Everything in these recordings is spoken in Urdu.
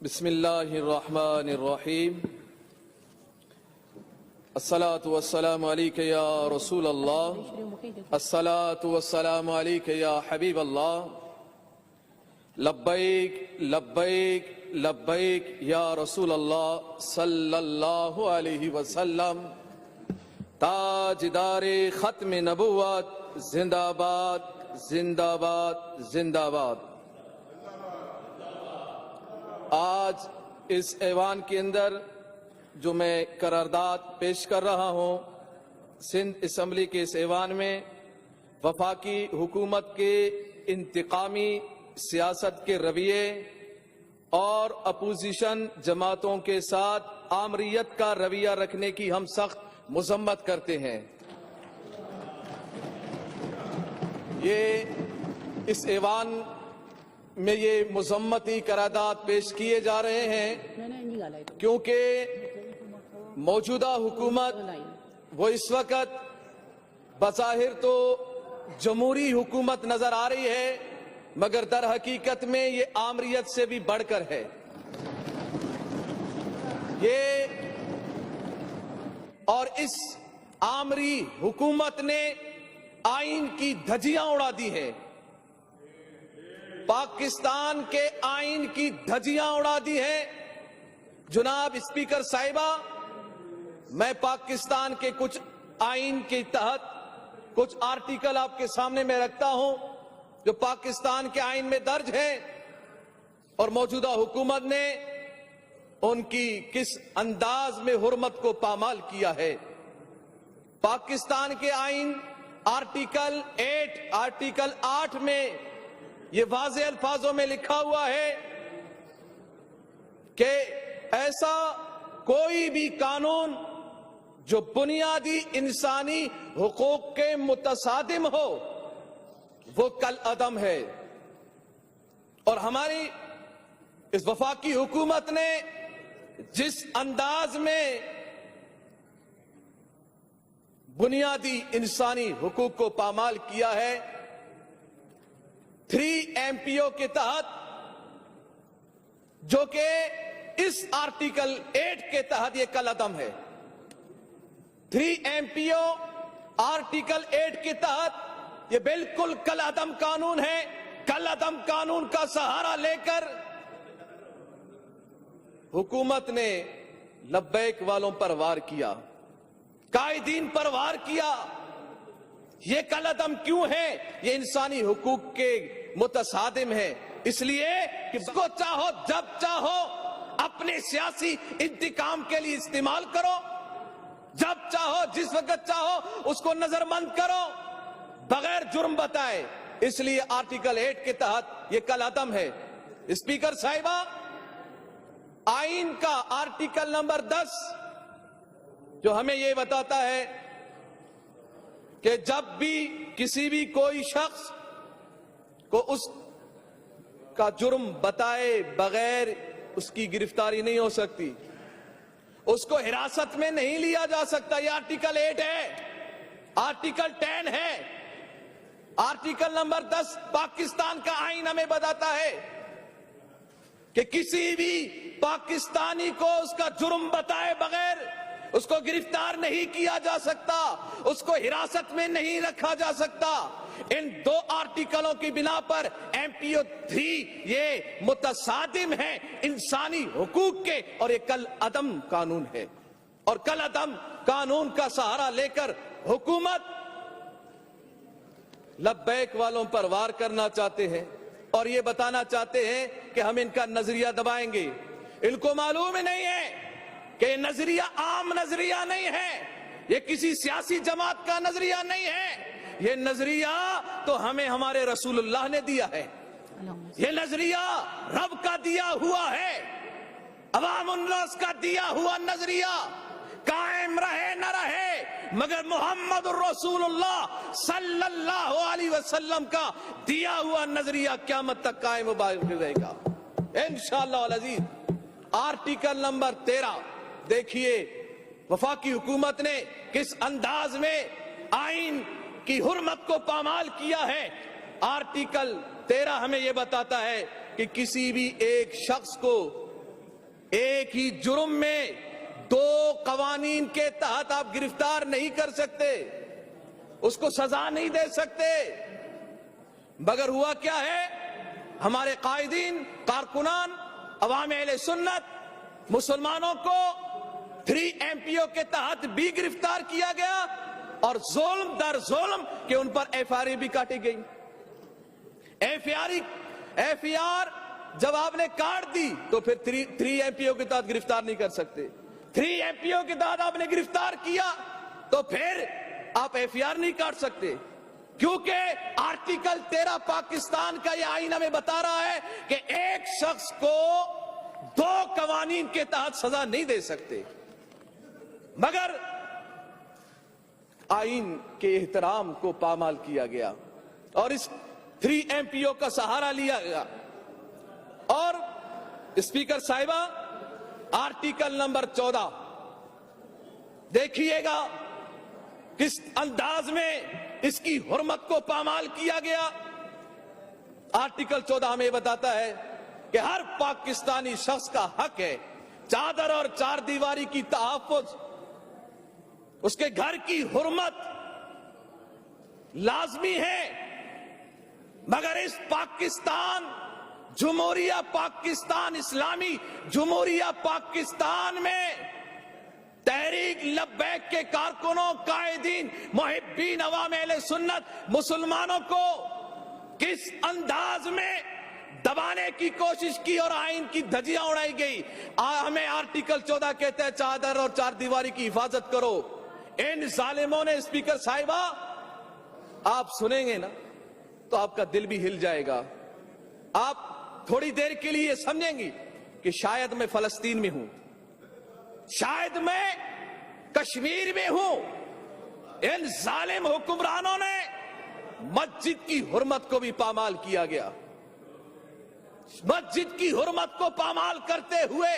بسم اللہ الرحمن الرحیم الصلاة والسلام علیک یا رسول اللہ الصلاة والسلام علیک یا حبیب اللہ لبیک لبیک لبیک یا رسول اللہ صلی اللہ علیہ وسلم تاجدار ختم نبوت زندہ باد زندہ باد زندہ باد۔ آج اس ایوان کے اندر جو میں قرارداد پیش کر رہا ہوں، سندھ اسمبلی کے اس ایوان میں وفاقی حکومت کے انتقامی سیاست کے رویے اور اپوزیشن جماعتوں کے ساتھ آمریت کا رویہ رکھنے کی ہم سخت مذمت کرتے ہیں۔ اس ایوان میں یہ مذمتی قرارداد پیش کیے جا رہے ہیں کیونکہ موجودہ حکومت وہ اس وقت بظاہر تو جمہوری حکومت نظر آ رہی ہے، مگر در حقیقت میں یہ آمریت سے بھی بڑھ کر ہے۔ اور اس آمری حکومت نے آئین کی دھجیاں اڑا دی ہیں، پاکستان کے آئین کی دھجیاں اڑا دی ہیں۔ جناب اسپیکر صاحبہ، میں پاکستان کے کچھ آئین کے تحت کچھ آرٹیکل آپ کے سامنے میں رکھتا ہوں جو پاکستان کے آئین میں درج ہیں، اور موجودہ حکومت نے ان کی کس انداز میں حرمت کو پامال کیا ہے۔ پاکستان کے آئین آرٹیکل 8 میں یہ واضح الفاظوں میں لکھا ہوا ہے کہ ایسا کوئی بھی قانون جو بنیادی انسانی حقوق کے متصادم ہو وہ کل عدم ہے۔ اور ہماری اس وفاقی حکومت نے جس انداز میں بنیادی انسانی حقوق کو پامال کیا ہے، 3 MPO کے تحت، جو کہ اس آرٹیکل 8 کے تحت یہ کل عدم ہے۔ 3 MPO آرٹیکل 8 کے تحت یہ بالکل کل عدم قانون ہے۔ کل عدم قانون کا سہارا لے کر حکومت نے لبیک والوں پر وار کیا، قائدین پر وار کیا۔ یہ کل عدم کیوں ہے؟ یہ انسانی حقوق کے متصادم ہے، اس لیے کہ اس کو چاہو جب چاہو اپنے سیاسی انتقام کے لیے استعمال کرو، جب چاہو جس وقت چاہو اس کو نظر بند کرو بغیر جرم بتائے۔ اس لیے آرٹیکل 8 کے تحت یہ کل عدم ہے۔ اسپیکر صاحبہ، آئین کا آرٹیکل نمبر 10 جو ہمیں یہ بتاتا ہے کہ جب بھی کسی بھی کوئی شخص کو اس کا جرم بتائے بغیر اس کی گرفتاری نہیں ہو سکتی، اس کو حراست میں نہیں لیا جا سکتا۔ یہ آرٹیکل 8 ہے۔ آرٹیکل 10 ہے۔ آرٹیکل نمبر 10 پاکستان کا آئین ہمیں بتاتا ہے کہ کسی بھی پاکستانی کو اس کا جرم بتائے بغیر اس کو گرفتار نہیں کیا جا سکتا، اس کو حراست میں نہیں رکھا جا سکتا۔ ان 2 آرٹیکلوں کی بنا پر MPO 3 یہ متصادم ہے انسانی حقوق کے، اور یہ کل عدم قانون ہے۔ اور کل عدم قانون کا سہارا لے کر حکومت لبیک والوں پر وار کرنا چاہتے ہیں، اور یہ بتانا چاہتے ہیں کہ ہم ان کا نظریہ دبائیں گے۔ ان کو معلوم ہی نہیں ہے کہ یہ نظریہ عام نظریہ نہیں ہے، یہ کسی سیاسی جماعت کا نظریہ نہیں ہے۔ یہ نظریہ تو ہمیں ہمارے رسول اللہ نے دیا ہے، یہ نظریہ رب کا دیا ہوا ہے، عوام الناس کا دیا ہوا نظریہ قائم رہے نہ رہے، مگر محمد الرسول اللہ صلی اللہ علیہ وسلم کا دیا ہوا نظریہ قیامت تک قائم و باقی رہے گا انشاءاللہ العزیز۔ آرٹیکل نمبر 13 دیکھیے وفاقی حکومت نے کس انداز میں آئین کی حرمت کو پامال کیا ہے۔ آرٹیکل 13 ہمیں یہ بتاتا ہے کہ کسی بھی ایک شخص کو ایک ہی جرم میں دو قوانین کے تحت آپ گرفتار نہیں کر سکتے، اس کو سزا نہیں دے سکتے۔ مگر ہوا کیا ہے، ہمارے قائدین، کارکنان، عوام اہل سنت، مسلمانوں کو 3 MPO کے تحت بھی گرفتار کیا گیا اور ظلم در ظلم کہ ان پر FIR بھی کاٹی گئی۔ FIR جب آپ نے کاٹ دی تو پھر 3 MPO کے تحت گرفتار نہیں کر سکتے۔ 3 MPO کے تحت آپ نے گرفتار کیا تو پھر آپ FIR نہیں کاٹ سکتے، کیونکہ آرٹیکل 13 پاکستان کا یہ آئین ہمیں بتا رہا ہے کہ ایک شخص کو 2 قوانین کے تحت سزا نہیں دے سکتے۔ مگر آئین کے احترام کو پامال کیا گیا اور اس 3 MPO کا سہارا لیا گیا۔ اور اسپیکر صاحبہ، آرٹیکل نمبر 14 دیکھیے گا کس انداز میں اس کی حرمت کو پامال کیا گیا۔ آرٹیکل 14 ہمیں بتاتا ہے کہ ہر پاکستانی شخص کا حق ہے چادر اور 4 دیواری کی تحفظ، اس کے گھر کی حرمت لازمی ہے۔ مگر اس پاکستان، جمہوریہ پاکستان، اسلامی جمہوریہ پاکستان میں تحریک لبیک کے کارکنوں، قائدین، محبین، عوام اہل سنت، مسلمانوں کو کس انداز میں دبانے کی کوشش کی اور آئین کی دھجیاں اڑائی گئی۔ ہمیں آرٹیکل 14 کہتا ہے چادر اور 4 دیواری کی حفاظت کرو۔ ان ظالموں نے، اسپیکر صاحبہ آپ سنیں گے نا تو آپ کا دل بھی ہل جائے گا۔ آپ تھوڑی دیر کے لیے سمجھیں گی کہ شاید میں فلسطین میں ہوں، شاید میں کشمیر میں ہوں۔ ان ظالم حکمرانوں نے مسجد کی حرمت کو بھی پامال کیا گیا۔ مسجد کی حرمت کو پامال کرتے ہوئے،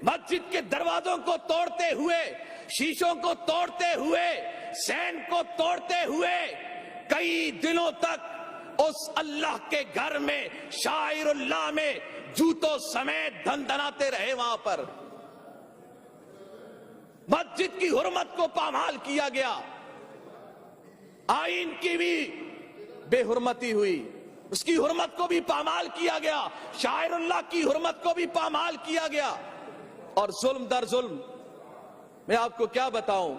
مسجد کے دروازوں کو توڑتے ہوئے، شیشوں کو توڑتے ہوئے، سین کو توڑتے ہوئے کئی دنوں تک اس اللہ کے گھر میں، شاعر اللہ میں جوتوں سمیت دھندناتے رہے۔ وہاں پر مسجد کی حرمت کو پامال کیا گیا، آئین کی بھی بے حرمتی ہوئی، اس کی حرمت کو بھی پامال کیا گیا، شاعر اللہ کی حرمت کو بھی پامال کیا گیا۔ اور ظلم در ظلم میں آپ کو کیا بتاؤں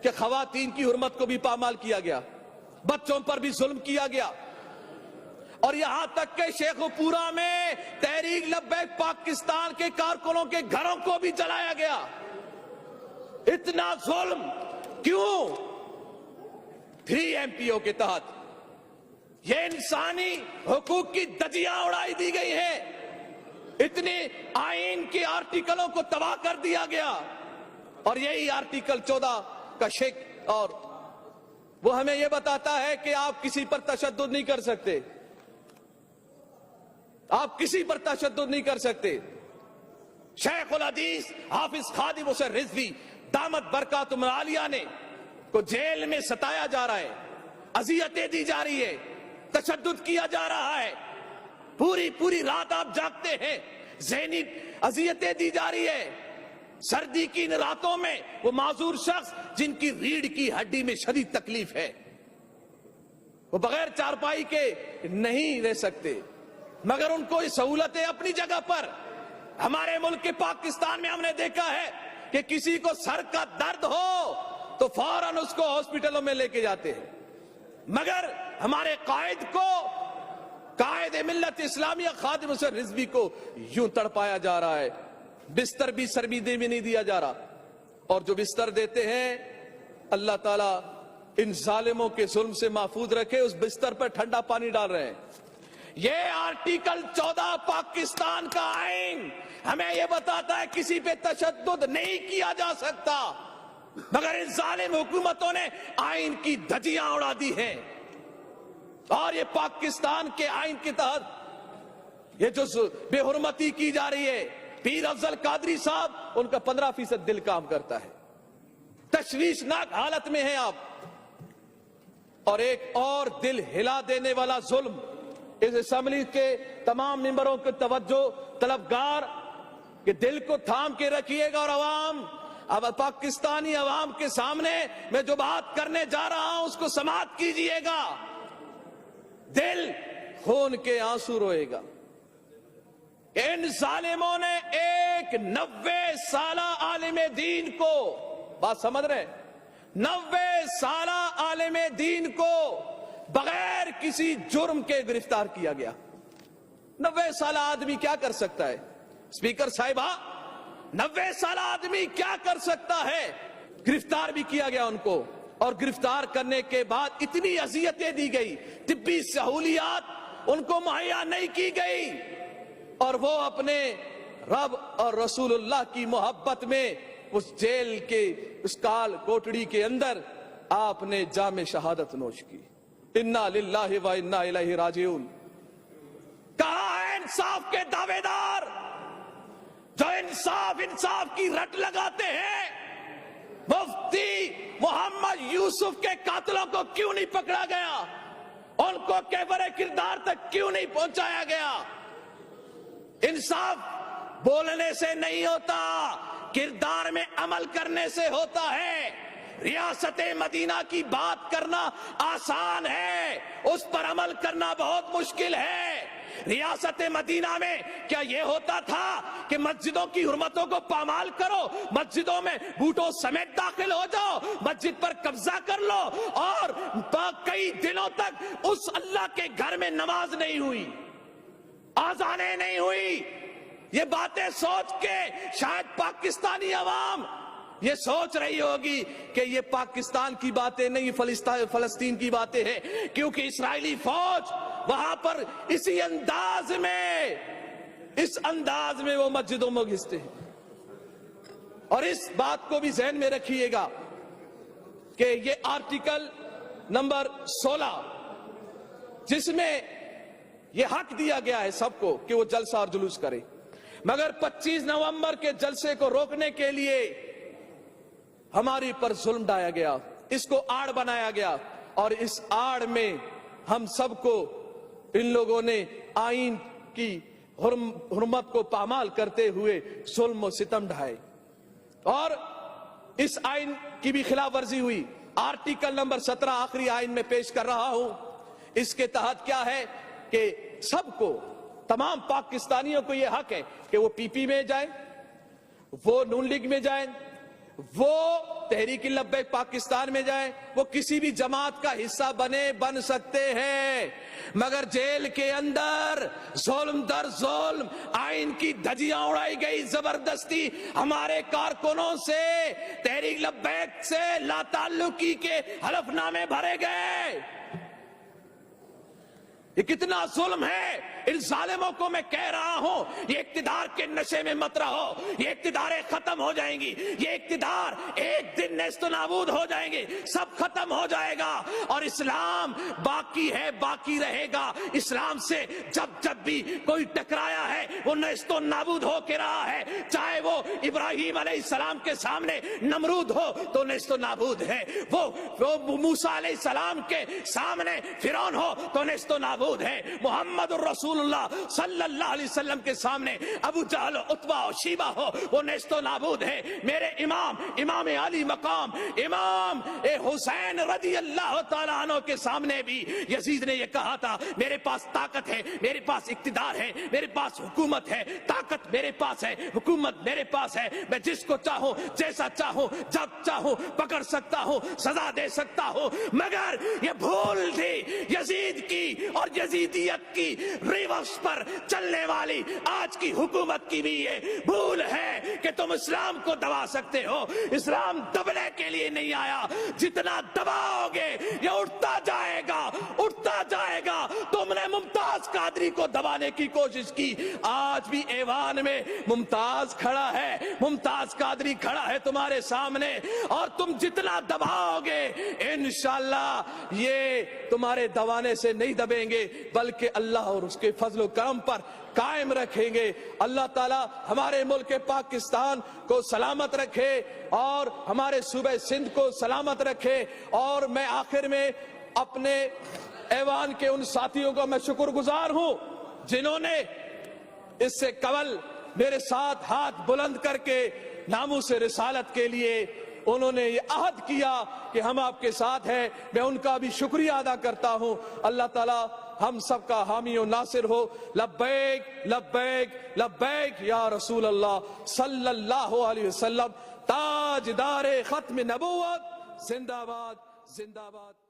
کہ خواتین کی حرمت کو بھی پامال کیا گیا، بچوں پر بھی ظلم کیا گیا، اور یہاں تک کہ شیخ پورہ میں تحریک لبیک پاکستان کے کارکنوں کے گھروں کو بھی جلایا گیا۔ اتنا ظلم کیوں؟ 3 MPO کے تحت یہ انسانی حقوق کی دھجیاں اڑائی دی گئی ہیں، اتنے آئین کے آرٹیکلوں کو تباہ کر دیا گیا، اور یہی آرٹیکل 14 کا شک اور وہ ہمیں یہ بتاتا ہے کہ آپ کسی پر تشدد نہیں کر سکتے، آپ کسی پر تشدد نہیں کر سکتے۔ شیخ الحدیث حافظ خادم حسین رضوی دامت برکاتہم العالیہ نے کو جیل میں ستایا جا رہا ہے، اذیتیں دی جا رہی ہے، تشدد کیا جا رہا ہے، پوری رات آپ جاگتے ہیں، ذہنی اذیتیں دی جا رہی ہے۔ سردی کی ان راتوں میں وہ معذور شخص جن کی ریڑھ کی ہڈی میں شدید تکلیف ہے، وہ بغیر چارپائی کے نہیں رہ سکتے، مگر ان کو یہ سہولتیں اپنی جگہ پر۔ ہمارے ملک کے پاکستان میں ہم نے دیکھا ہے کہ کسی کو سر کا درد ہو تو فوراً اس کو ہاسپٹلوں میں لے کے جاتے ہیں، مگر ہمارے قائد کو، قائد ملت اسلامیہ خادم حسین رضوی کو یوں تڑپایا جا رہا ہے، بستر بھی سربیدے میں نہیں دیا جا رہا، اور جو بستر دیتے ہیں اللہ تعالیٰ ان ظالموں کے ظلم سے محفوظ رکھے، اس بستر پر ٹھنڈا پانی ڈال رہے ہیں۔ یہ آرٹیکل 14 پاکستان کا آئین ہمیں یہ بتاتا ہے کسی پہ تشدد نہیں کیا جا سکتا، مگر ان ظالم حکومتوں نے آئین کی دھجیاں اڑا دی ہیں، اور یہ پاکستان کے آئین کے تحت یہ جو بے حرمتی کی جا رہی ہے، پیر افضل قادری صاحب، ان کا 15% دل کام کرتا ہے، تشویشناک حالت میں ہیں آپ۔ اور ایک اور دل ہلا دینے والا ظلم اس اسمبلی کے تمام ممبروں کے توجہ طلبگار کہ دل کو تھام کے رکھیے گا اور عوام، اب پاکستانی عوام کے سامنے میں جو بات کرنے جا رہا ہوں اس کو سماعت کیجئے گا، دل خون کے آنسو روئے گا۔ ان ظالموں نے ایک 90 سالہ عالم دین کو، بات سمجھ رہے، 90 سالہ عالم دین کو بغیر کسی جرم کے گرفتار کیا گیا۔ 90 سالہ آدمی کیا کر سکتا ہے؟ اسپیکر صاحبہ، 90 سالہ آدمی کیا کر سکتا ہے؟ گرفتار بھی کیا گیا ان کو، اور گرفتار کرنے کے بعد اتنی اذیتیں دی گئی، طبی سہولیات ان کو مہیا نہیں کی گئی، اور وہ اپنے رب اور رسول اللہ کی محبت میں اس جیل کے اس کال کوٹڑی کے اندر آپ نے جام شہادت نوش کی۔ انا للہ و انا الیہ راجعون۔ کہاں ہے انصاف کے دعوے دار جو انصاف کی رٹ لگاتے ہیں؟ مفتی محمد یوسف کے قاتلوں کو کیوں نہیں پکڑا گیا؟ ان کو کیفر کردار تک کیوں نہیں پہنچایا گیا؟ انصاف بولنے سے نہیں ہوتا، کردار میں عمل کرنے سے ہوتا ہے۔ ریاست مدینہ کی بات کرنا آسان ہے، اس پر عمل کرنا بہت مشکل ہے۔ ریاست مدینہ میں کیا یہ ہوتا تھا کہ مسجدوں کی حرمتوں کو پامال کرو، مسجدوں میں بوٹوں سمیت داخل ہو جاؤ، مسجد پر قبضہ کر لو، اور کئی دنوں تک اس اللہ کے گھر میں نماز نہیں ہوئی، آذانیں نہیں ہوئی؟ یہ باتیں سوچ کے شاید پاکستانی عوام یہ سوچ رہی ہوگی کہ یہ پاکستان کی باتیں نہیں، فلسطین کی باتیں ہیں، کیونکہ اسرائیلی فوج وہاں پر اسی انداز میں وہ مسجدوں میں گھستے ہیں۔ اور اس بات کو بھی ذہن میں رکھیے گا کہ یہ آرٹیکل نمبر 16 جس میں یہ حق دیا گیا ہے سب کو کہ وہ جلسہ اور جلوس کرے، مگر 25 نومبر کے جلسے کو روکنے کے لیے ہماری پر ظلم ڈایا گیا، اس کو آڑ بنایا گیا، اور اس آڑ میں ہم سب کو ان لوگوں نے آئین کی حرمت کو پامال کرتے ہوئے ظلم و ستم ڈھائے، اور اس آئین کی بھی خلاف ورزی ہوئی۔ آرٹیکل نمبر 17 آخری آئین میں پیش کر رہا ہوں، اس کے تحت کیا ہے کہ سب کو، تمام پاکستانیوں کو یہ حق ہے کہ وہ پی پی میں جائیں، وہ نون لیگ میں جائیں، وہ تحریک لبیک پاکستان میں جائیں، وہ کسی بھی جماعت کا حصہ بن سکتے ہیں، مگر جیل کے اندر ظلم در ظلم آئین کی دھجیاں اڑائی گئی، زبردستی ہمارے کارکنوں سے تحریک لبیک سے لا تعلقی کے حلف نامے بھرے گئے۔ یہ کتنا ظلم ہے! ان ظالموں کو میں کہہ رہا ہوں، یہ اقتدار کے نشے میں مت رہو، یہ اقتداریں ختم ہو جائیں گی، یہ اقتدار ایک دن نیست و نابود ہو جائیں گے، سب ختم ہو جائے گا، اور اسلام باقی ہے، باقی رہے گا۔ اسلام سے جب بھی کوئی ٹکرایا ہے وہ نیست و نابود ہو کے رہا ہے، چاہے وہ ابراہیم علیہ السلام کے سامنے نمرود ہو تو نیست و نابود ہے، وہ موسیٰ علیہ السلام کے سامنے فرعون ہو تو نیست و نابود ہے، محمد الرسول اللہ صلی اللہ علیہ وسلم کے سامنے ابو جہل عتبہ و شیبہ ہو وہ نیست و نابود ہے۔ میرے امام علی مقام امام حسین رضی اللہ تعالیٰ عنہ کے سامنے بھی یزید نے یہ کہا تھا، میرے پاس طاقت ہے، میرے پاس اقتدار ہے، میرے پاس حکومت ہے، طاقت میرے پاس ہے، حکومت میرے پاس ہے، میں جس کو چاہوں جیسا چاہوں جب چاہوں پکڑ سکتا ہوں، سزا دے سکتا ہوں۔ مگر یہ بھول تھی یزید کی اور یزیدیت کی ریورس پر چلنے والی آج کی حکومت کی بھی یہ بھول ہے کہ تم اسلام کو دبا سکتے ہو۔ اسلام دبنے کے لیے نہیں آیا، جتنا دباؤ گے یہ اٹھتا جائے گا، اٹھتا جائے گا۔ تم نے ممتاز قادری کو دبانے کی کوشش کی، آج بھی ایوان میں ممتاز کھڑا ہے، ممتاز قادری کھڑا ہے تمہارے سامنے، اور تم جتنا دباؤ گے انشاءاللہ یہ تمہارے دبانے سے نہیں دبیں گے، بلکہ اللہ اور اس کے فضل و کرم پر قائم رکھیں گے۔ اللہ تعالی ہمارے ملک پاکستان کو سلامت رکھے اور ہمارے صوبہ سندھ کو سلامت رکھے۔ اور میں آخر میں اپنے ایوان کے ان ساتھیوں کو میں شکر گزار ہوں جنہوں نے اس سے قبل میرے ساتھ ہاتھ بلند کر کے ناموس رسالت کے لیے انہوں نے یہ عہد کیا کہ ہم آپ کے ساتھ ہیں، میں ان کا بھی شکریہ ادا کرتا ہوں۔ اللہ تعالی ہم سب کا حامی و ناصر ہو۔ لبیک لبیک لبیک یا رسول اللہ صلی اللہ علیہ وسلم، تاجدار ختم نبوت، زندہ باد زندہ باد۔